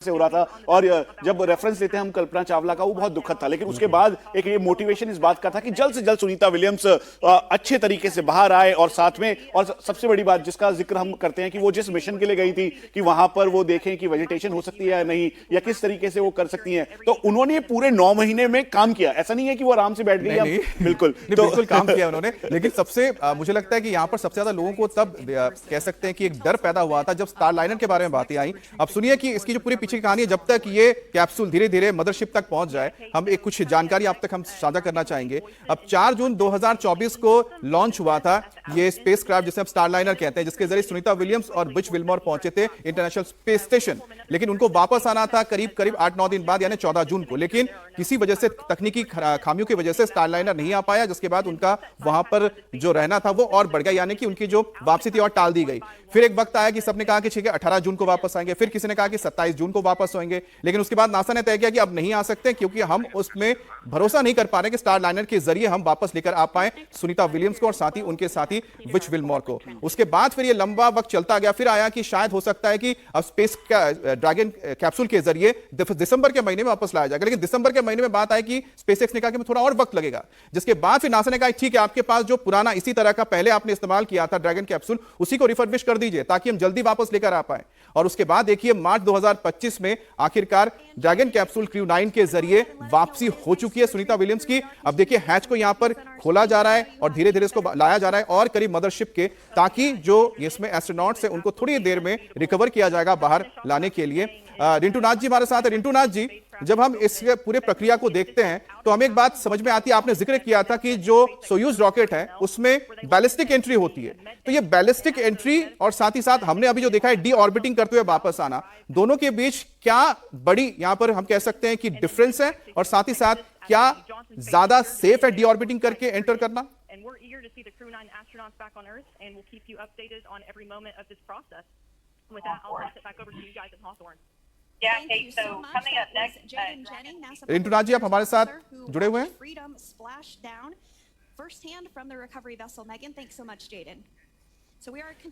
से हो रहा था। और जब रेफरेंस देते हैं हम कल्पना चावला का, वो बहुत दुखद था। लेकिन उसके बाद एक ये मोटिवेशन इस बात का था कि जल्द से जल्द सुनीता विलियम्स अच्छे तरीके से बाहर आए और साथ में, और सबसे बड़ी बात जिसका जिक्र हम करते हैं कि वो जिस मिशन के लिए गई थी कि वहां पर वो देखें कि वेजिटेशन हो सकती है या नहीं, या किस तरीके से वो कर सकती हैं, तो उन्होंने पूरे 9 महीने में काम किया। ऐसा नहीं है कि वो आराम से बैठ गई। बिल्कुल तो बिल्कुल काम किया उन्होंने। लेकिन सबसे मुझे लगता है कि यहाँ पर सबसे ज्यादा लोगों को तब कह सकते हैं कि एक डर पैदा हुआ था जब स्टारलाइनर के बारे में बातें आई। अब सुनिए कि इसकी जो पूरी पीछे की कहानी है, जब तक ये कैप्सूल धीरे धीरे मदरशिप तक पहुंच जाए, हम एक कुछ जानकारी आप तक हम साझा करना चाहेंगे। अब 4 जून 2024 को लॉन्च हुआ था ये स्पेसक्राफ्ट, जिसे हम स्टारलाइनर कहते हैं, जिसके जरिए सुनीता विलियम्स और बुच विल्मोर पहुंचे थे इंटरनेशनल स्पेस स्टेशन। लेकिन उनको वापस आना था करीब 8-9 दिन बाद, यानी 14 जून को। लेकिन किसी वजह से, तकनीकी खामियों की वजह से स्टारलाइनर नहीं आ पाया, जिसके बाद उनका वहां पर जो रहना था वो और बढ़ गया, यानी कि उनकी जो वापसी थी और टाल दी गई। फिर एक वक्त आया कि सबने कहा कि ठीक है 18 जून को वापस आएंगे, फिर किसी ने कहा कि 27 जून को वापस आएंगे। लेकिन उसके बाद नासा ने तय किया कि अब नहीं आ सकते, क्योंकि हम उसमें भरोसा नहीं कर पा रहे कि स्टारलाइनर के जरिए हम वापस लेकर आ पाए सुनीता विलियम्स को और साथ ही उनके साथी बुच विल्मोर को। उसके बाद फिर ये लंबा वक्त चलता गया। फिर आया कि शायद हो सकता है कि अब स्पेस ड्रैगन कैप्सूल के जरिए दिसंबर के महीने में वापस लाया जाएगा। लेकिन दिसंबर के महीने में बात आई कि स्पेसएक्स ने कहा कि थोड़ा और वक्त लगेगा, जिसके बाद फिर नासा ने कहा ठीक है, आपके पास जो पुराना इसी तरह का पहले आपने इस्तेमाल किया था ड्रैगन कैप्सूल, उसी को रिफर्बिश कर दीजिए ताकि हम जल्दी वापस लेकर आ पाए। और उसके बाद देखिए मार्च 2025 में आखिरकार ड्रैगन कैप्सूल क्रू 9 के जरिए वापसी हो चुकी है सुनीता विलियम्स की। अब देखिए हैच को यहां पर खोला जा रहा है और धीरे धीरे इसको लाया जा रहा है और करीब मदरशिप के, ताकि जो इसमें एस्ट्रोनॉट्स हैं उनको थोड़ी देर में रिकवर किया जाएगा बाहर लाने के लिए। रिंटू नाथ जी हमारे साथ है। रिंटू नाथ जी, जब हम इस पूरे प्रक्रिया को देखते हैं तो हमें एक बात समझ में आती है, आपने जिक्र किया था कि जो सोयूज रॉकेट है उसमें बैलिस्टिक एंट्री होती है, तो ये बैलिस्टिक एंट्री और साथ ही साथ हमने अभी जो देखा है डी ऑर्बिटिंग करते हुए वापस आना, दोनों के बीच क्या बड़ी यहां पर हम कह सकते हैं कि डिफरेंस है, और साथ ही साथ क्या ज्यादा सेफ है डी ऑर्बिटिंग करके एंटर करना? And we're eager to see the Crew 9 astronauts back on Earth, and we'll keep you updated on every moment of this process. With that, I'll pass it back over to you guys at Hawthorne. Yeah, Kate, so coming up next, Rintu Nath ji आप हमारे साथ जुड़े हुए हैं। Freedom splashdown firsthand from the recovery vessel. Megan, thanks so much, Jaden.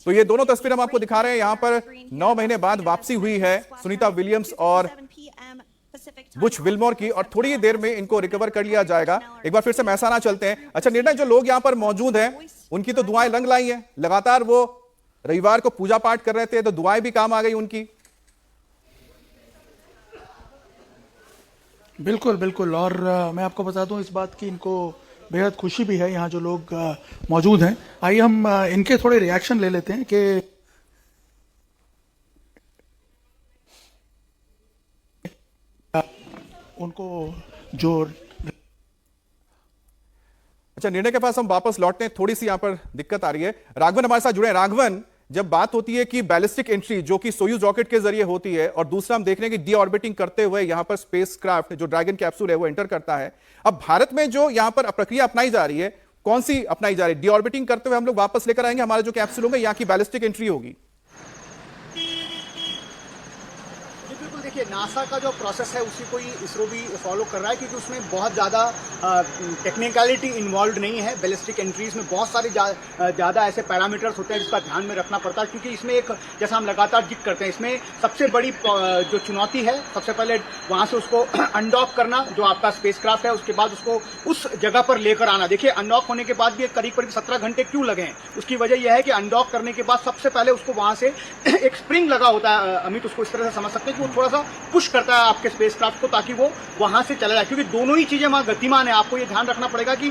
तो ये दोनों तस्वीर हम आपको दिखा रहे हैं। यहां पर 9 महीने बाद वापसी हुई है सुनीता विलियम्स और बुच विल्मोर की, और थोड़ी देर में इनको रिकवर कर लिया जाएगा। एक बार फिर से महसाना चलते हैं। अच्छा निर्णय, जो लोग यहां पर मौजूद हैं उनकी तो दुआएं रंग लाई हैं, लगातार वो रविवार को पूजा पाठ कर रहे थे तो दुआएं भी काम आ गई उनकी। बिल्कुल बिल्कुल। और मैं आपको बता दूं इस बात की इनको बेहद खुशी भी है, यहाँ जो लोग मौजूद हैं। आइए हम इनके थोड़े रिएक्शन ले लेते हैं कि उनको जो अच्छा निर्णय के पास हम वापस लौटते हैं, थोड़ी सी यहां पर दिक्कत आ रही है। राघवन हमारे साथ जुड़े हैं। राघवन, जब बात होती है कि बैलिस्टिक एंट्री जो कि सोयूज रॉकेट के जरिए होती है, और दूसरा हम देख रहे हैं कि डी ऑर्बिटिंग करते हुए यहां पर स्पेसक्राफ्ट जो ड्रैगन कैप्सूल है वो एंटर करता है, अब भारत में जो यहां पर प्रक्रिया अपनाई जा रही है, कौन सी अपनाई जा रही है? डी ऑर्बिटिंग करते हुए हम लोग वापस लेकर आएंगे हमारे जो कैप्सूल होंगे, यहाँ की बैलिस्टिक एंट्री होगी? देखिए नासा का जो प्रोसेस है उसी को ही इसरो भी फॉलो कर रहा है, क्योंकि उसमें बहुत ज़्यादा टेक्निकलिटी इन्वॉल्व नहीं है। बैलिस्टिक एंट्रीज में बहुत सारे ज़्यादा ऐसे पैरामीटर्स होते हैं जिसका ध्यान में रखना पड़ता है, क्योंकि इसमें एक, जैसा हम लगातार जिक्र करते हैं, इसमें सबसे बड़ी जो चुनौती है, सबसे पहले वहाँ से उसको अनडॉक करना जो आपका स्पेसक्राफ्ट है, उसके बाद उसको उस जगह पर लेकर आना। देखिए अनडॉक होने के बाद भी करीब 17 घंटे क्यों लगे हैं, उसकी वजह यह है कि अनडॉक करने के बाद सबसे पहले उसको वहाँ से एक स्प्रिंग लगा होता है, अमित उसको इस तरह से समझ सकते हैं कि वो थोड़ा सा पुश करता है आपके स्पेसक्राफ्ट को ताकि वो वहां से चला जाए, क्योंकि दोनों ही चीजें वहां गतिमान है। आपको ये ध्यान रखना पड़ेगा कि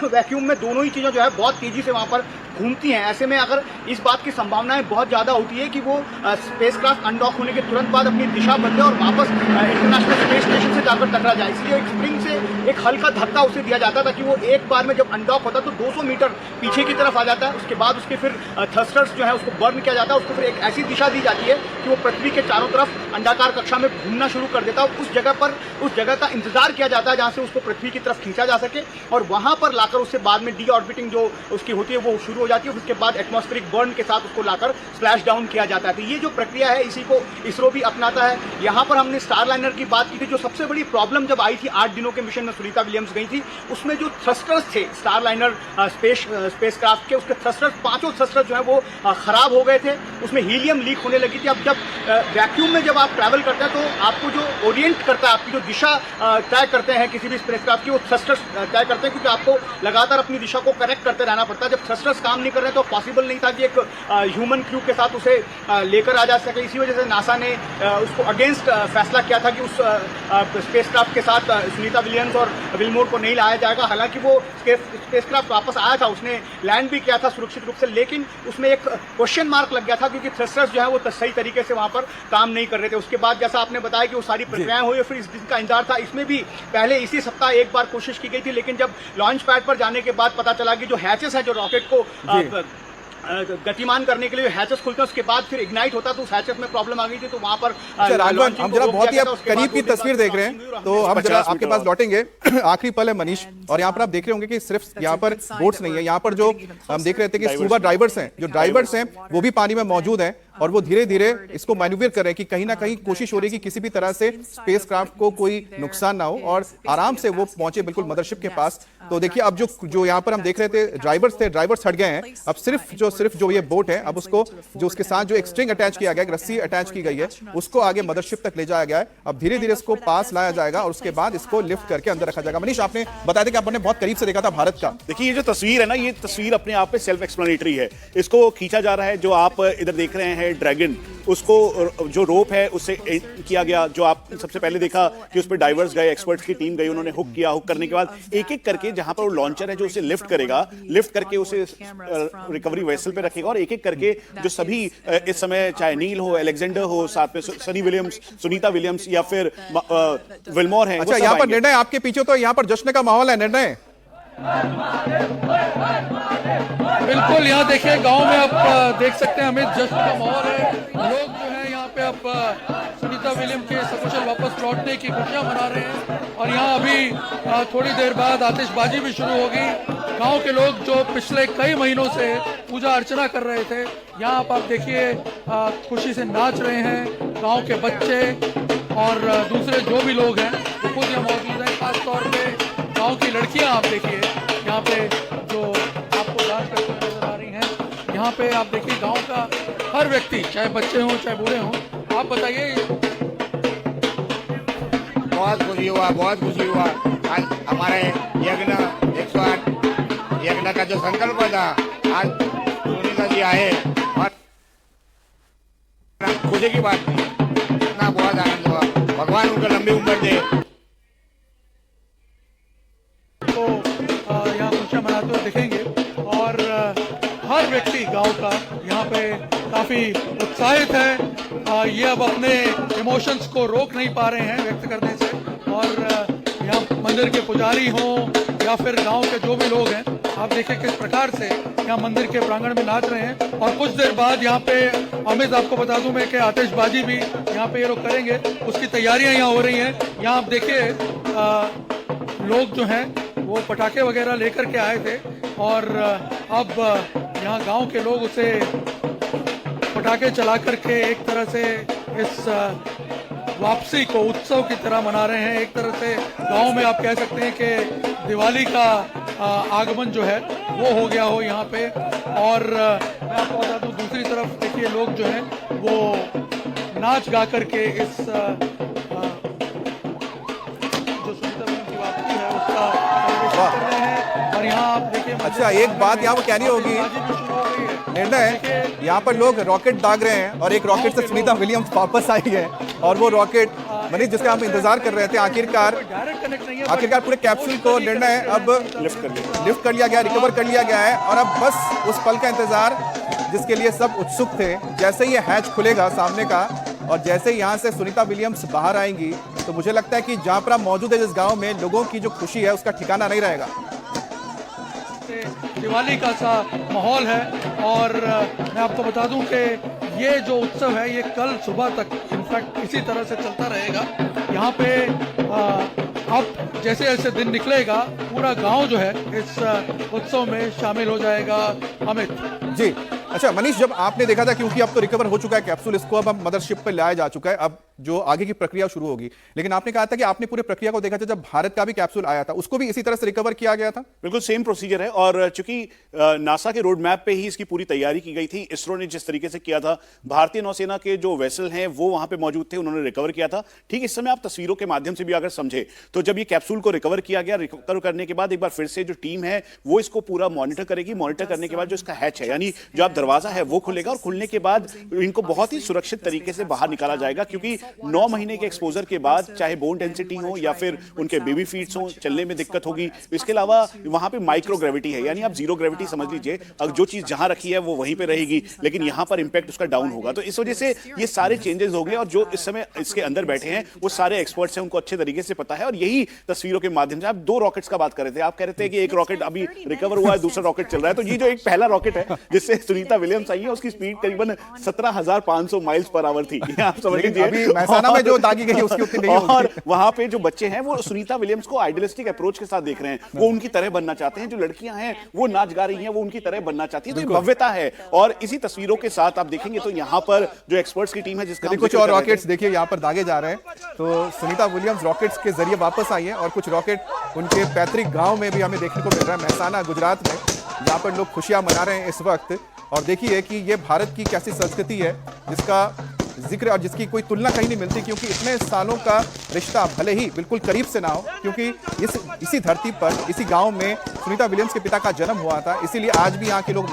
वैक्यूम में दोनों ही चीजें जो है बहुत तेजी से वहां पर घूमती हैं। ऐसे में अगर इस बात की संभावनाएं बहुत ज्यादा होती है कि वो स्पेसक्राफ्ट अनडॉक होने के तुरंत बाद अपनी दिशा बदले और वापस इंटरनेशनल स्पेस स्टेशन से जाकर टकरा जाए। इसलिए एक स्प्रिंग से एक हल्का धक्का उसे दिया जाता है ताकि वो एक बार में जब अनडॉक होता है तो 200 मीटर पीछे की तरफ आ जाता है। उसके बाद उसके फिर थ्रस्टर्स जो है उसको बर्न किया जाता है, उसको फिर एक ऐसी दिशा दी जाती है कि वो पृथ्वी के चारों तरफ अंडाकार कक्षा में घूमना शुरू कर देता है। उस जगह का इंतजार किया जाता है जहां से उसको पृथ्वी की तरफ खींचा जा सके, और वहां पर लाकर उससे बाद में डी ऑर्बिटिंग जो उसकी होती है वो शुरू हो जाती है, उसके बाद एटमॉस्फेरिक बर्न के साथ उसको लाकर स्प्लैश डाउन किया जाता है। तो ये जो प्रक्रिया है इसी को इसरो भी अपनाता है। यहाँ पर हमने स्टारलाइनर की बात की थी। जो सबसे बड़ी प्रॉब्लम जब आई थी 8 दिनों के मिशन में सुनीता विलियम्स गई थी, उसमें जो थ्रस्टर्स थे स्टारलाइनर स्पेसक्राफ्ट के, उसके थ्रस्टर्स, 5 थ्रस्टर्स जो है वो खराब हो गए थे, उसमें हीलियम लीक होने लगी थी। अब जब वैक्यूम में जब आप ट्रैवल करते हैं तो आपको जो ओरिएंट करता है, आपकी जो दिशा तय करते हैं किसी भी स्पेसक्राफ्ट की, वो थ्रस्टर्स तय करते हैं, क्योंकि आपको लगातार अपनी दिशा को करेक्ट करते रहना पड़ता है। जब थ्रस्टर्स काम नहीं कर रहे तो पॉसिबल नहीं था कि एक ह्यूमन क्रू के साथ उसे लेकर आ जा सके। इसी वजह से नासा ने उसको अगेंस्ट फैसला किया था कि उस स्पेसक्राफ्ट के साथ सुनीता विलियम्स और विलमोर को नहीं लाया जाएगा। हालांकि वो स्पेसक्राफ्ट वापस आया था, उसने लैंड भी किया था सुरक्षित रूप से, लेकिन उसमें एक क्वेश्चन मार्क लग गया था क्योंकि थ्रस्टर्स जो है वो सही तरीके से वहां पर काम नहीं कर रहे थे। उसके बाद जैसा आपने बताया कि वो सारी प्रक्रियाएं हुई, फिर इस दिन का इंतजार था। इसमें भी पहले इसी सप्ताह एक बार कोशिश की गई थी, लेकिन जब लॉन्च पैड पर जाने के बाद पता चला कि जो हैचेस है, जो रॉकेट को गतिमान करने के लिए हैचेस खुलते हैं, उसके बाद फिर इग्नाइट होता, तो उस हैचेस में प्रॉब्लम आ गई थी। तो वहां पर राघवन, हम जरा बहुत ही अब करीब की तस्वीर देख रहे हैं, तो हम जरा आपके पास लौटेंगे। आखिरी पल है मनीष, और यहाँ पर आप देख रहे होंगे कि सिर्फ यहाँ पर बोट्स नहीं है, यहाँ पर जो हम देख रहे थे कि स्कूबा ड्राइवर्स हैं, जो ड्राइवर्स हैं वो भी पानी में मौजूद हैं, और वो धीरे धीरे इसको मैन्यूवर कर रहे हैं कि कहीं ना कहीं कोशिश हो रही है कि किसी भी तरह से स्पेसक्राफ्ट को कोई नुकसान ना हो और आराम से वो पहुंचे बिल्कुल मदरशिप के पास। तो देखिए अब जो यहाँ पर हम देख रहे थे ड्राइवर्स हट गए हैं। अब सिर्फ जो ये बोट है, अब उसको जो उसके साथ जो एक स्ट्रिंग अटैच किया गया है, रस्सी अटैच की गई है, उसको आगे मदरशिप तक ले जाया गया है। अब धीरे धीरे इसको पास लाया जाएगा और उसके बाद इसको लिफ्ट करके अंदर रखा जाएगा। मनीष, आपने बताया था कि आपने बहुत करीब से देखा था भारत का। देखिए ये जो तस्वीर है ना, ये तस्वीर अपने आप में सेल्फ एक्सप्लेनेटरी है। इसको खींचा जा रहा है, जो आप इधर देख रहे हैं ड्रैगन, उसको जो रोप है उससे किया गया। जो आप सबसे पहले देखा कि उस पर डाइवर्स गए, एक्सपर्ट्स की टीम गई, उन्होंने हुक किया। हुक करने के बाद एक एक करके जहां पर वो लॉन्चर है जो उसे लिफ्ट करेगा, लिफ्ट करके उसे रिकवरी वेसल पे रखेगा, और एक एक करके जो सभी इस समय, चाहे नील हो, अलेक्जेंडर हो, साथ में सनी विलियम्स, सुनीता विलियम्स या फिर विलमोर है। अच्छा, यहाँ पर निर्णय आपके पीछे, तो यहाँ पर जश्न का माहौल है। निर्णय बिल्कुल, यहाँ देखिए गांव में आप देख सकते हैं, हमें जश्न का माहौल है। लोग जो है यहाँ पे अब सुनीता विलियम के सकुशल वापस लौटने की खुशियाँ मना रहे हैं, और यहाँ अभी थोड़ी देर बाद आतिशबाजी भी शुरू होगी। गांव के लोग जो पिछले कई महीनों से पूजा अर्चना कर रहे थे, यहाँ आप देखिए खुशी से नाच रहे हैं। गाँव के बच्चे और दूसरे जो भी लोग हैं वो खुद यहाँ मौजूद हैं। खासतौर पे गाँव की लड़कियाँ आप देखिए यहाँ पे जो आपको डांस करते हुए नजर आ रही हैं। यहाँ पे आप देखिए गांव का हर व्यक्ति, चाहे बच्चे हों चाहे बूढ़े हों। आप बताइए। बहुत खुशी हुआ आज हमारे यज्ञ 108 यज्ञ का जो संकल्प था, आज सुनीता जी आए और खुशी की बात थी, इतना बहुत आनंद हुआ। भगवान उनको लंबी उम्र दे। तो यहाँ खुशियाँ मनाते हुए दिखेंगे, और हर व्यक्ति गांव का यहाँ पे काफी उत्साहित है। ये अब अपने इमोशंस को रोक नहीं पा रहे हैं व्यक्त करने से, और यहाँ मंदिर के पुजारी हों या फिर गांव के जो भी लोग हैं, आप देखिए किस प्रकार से यहाँ मंदिर के प्रांगण में नाच रहे हैं। और कुछ देर बाद यहाँ पे अमित, आपको बता दूं मैं कि आतिशबाजी भी यहाँ पे ये लोग करेंगे, उसकी तैयारियां यहाँ हो रही हैं। यहाँ आप देखिए लोग जो हैं वो पटाखे वगैरह लेकर के आए थे, और अब यहाँ गांव के लोग उसे पटाखे चला करके एक तरह से इस वापसी को उत्सव की तरह मना रहे हैं। एक तरह से गांव में आप कह सकते हैं कि दिवाली का आगमन जो है वो हो गया हो यहाँ पे। और मैं आपको बता दूं, दूसरी तरफ देखिए लोग जो हैं वो नाच गा करके इस जो सुनीता विलियम्स की वापसी है उसका सेलिब्रेशन कर रहे हैं। और यहाँ आप देखिए, अच्छा एक बात यहाँ पर कहनी होगी, निर्णय यहाँ पर लोग रॉकेट दाग रहे हैं, और एक रॉकेट से सुनीता विलियम्स वापस आई है, और वो रॉकेट मनीष जिसका हम इंतजार कर रहे थे, आखिरकार पूरे कैप्सूल को निर्णय अब लिफ्ट कर लिया गया, रिकवर कर लिया गया है। और अब बस उस पल का इंतजार जिसके लिए सब उत्सुक थे। जैसे ही ये हैच खुलेगा सामने का, और जैसे ही यहाँ से सुनीता विलियम्स बाहर आएंगी, तो मुझे लगता है कि जहाँ पर आप मौजूद है जिस गाँव में, लोगों की जो खुशी है उसका ठिकाना नहीं रहेगा। दिवाली का सा माहौल है, और मैं आपको बता दूं कि ये जो उत्सव है ये कल सुबह तक इनफैक्ट इसी तरह से चलता रहेगा। यहाँ पे अब जैसे जैसे दिन निकलेगा पूरा गांव जो है इस उत्सव में शामिल हो जाएगा। अमित जी, अच्छा मनीष, जब आपने देखा था, क्योंकि अब तो रिकवर हो चुका है कैप्सूल, इसको अब मदरशिप पर लाया जा चुका है, अब जो आगे की प्रक्रिया शुरू होगी, लेकिन आपने कहा था कि आपने पूरी प्रक्रिया को देखा था जब भारत का भी कैप्सूल आया था, उसको भी इसी तरह से रिकवर किया गया था? बिल्कुल सेम प्रोसीजर है, और चूंकि नासा के रोड मैप पे ही इसकी पूरी तैयारी की गई थी, इसरो ने जिस तरीके से किया था, भारतीय नौसेना के जो वेसल हैं वो वहां पे मौजूद थे, उन्होंने रिकवर किया था। ठीक इस समय आप तस्वीरों के माध्यम से भी अगर समझे तो जब ये कैप्सूल को रिकवर किया गया, रिकवर करने के बाद एक बार फिर से जो टीम है वो इसको पूरा मॉनिटर करेगी। मॉनिटर करने के बाद जो इसका हैच है, यानी जो आप दरवाजा है वो खुलेगा, और खुलने के बाद इनको बहुत ही सुरक्षित तरीके से बाहर निकाला जाएगा, क्योंकि 9 महीने के एक्सपोजर के बाद चाहे बोन डेंसिटी हो या फिर उनके बेबी फीट्स हो, चलने में दिक्कत होगी। इसके अलावा वहां पे माइक्रो ग्रेविटी है, यानी आप जीरो ग्रेविटी समझ लीजिए, अगर जो चीज जहां रखी है वो वहीं पे रहेगी, लेकिन यहां पर इंपैक्ट उसका डाउन होगा। तो इस वजह से ये सारे चेंजेस हो गए, और जो इस समय इसके अंदर बैठे हैं वो सारे एक्सपर्ट्स हैं, उनको अच्छे तरीके से पता है। और यही तस्वीरों के माध्यम से आप 2 रॉकेट्स का बात कर रहे थे, आप कह रहे थे कि एक रॉकेट अभी रिकवर हुआ है, दूसरा रॉकेट चल रहा है। तो ये जो एक पहला रॉकेट है जिससे सुनीता विलियम्स आई है, उसकी स्पीड करीबन 17,500 माइल्स पर आवर थी, आप समझ लीजिए। अभी महसाना में जो दागी गई उसकी उतनी नहीं होगी। और वहां पे जो बच्चे हैं वो सुनीता विलियम्स को आइडियलिस्टिक अप्रोच के साथ देख रहे हैं, वो उनकी तरह बनना चाहते हैं। जो लड़कियां हैं वो नाच गा रही हैं, वो उनकी तरह बनना चाहती है। तो ये भव्यता है, और इसी तस्वीरों के साथ आप देखेंगे तो यहाँ पर जो एक्सपर्ट्स की टीम है, जिसका कुछ और रॉकेट्स देखिए यहाँ पर दागे जा रहे हैं। तो सुनीता विलियम्स रॉकेट्स के जरिए वापस आई है, और कुछ रॉकेट उनके पैतृक गांव में भी हमें देखने को मिल रहा है, महसाना गुजरात में, जहाँ पर लोग खुशियां मना रहे हैं इस वक्त। और देखिए कि ये भारत की कैसी संस्कृति है जिसका जिक्र और जिसकी कोई तुलना कहीं नहीं मिलती, क्योंकि इतने सालों का रिश्ता भले ही बिल्कुल करीब से ना हो, क्योंकि इसी धरती पर, इसी गांव में सुनीता विलियम्स के पिता का जन्म हुआ था, इसीलिए आज भी यहाँ के लोग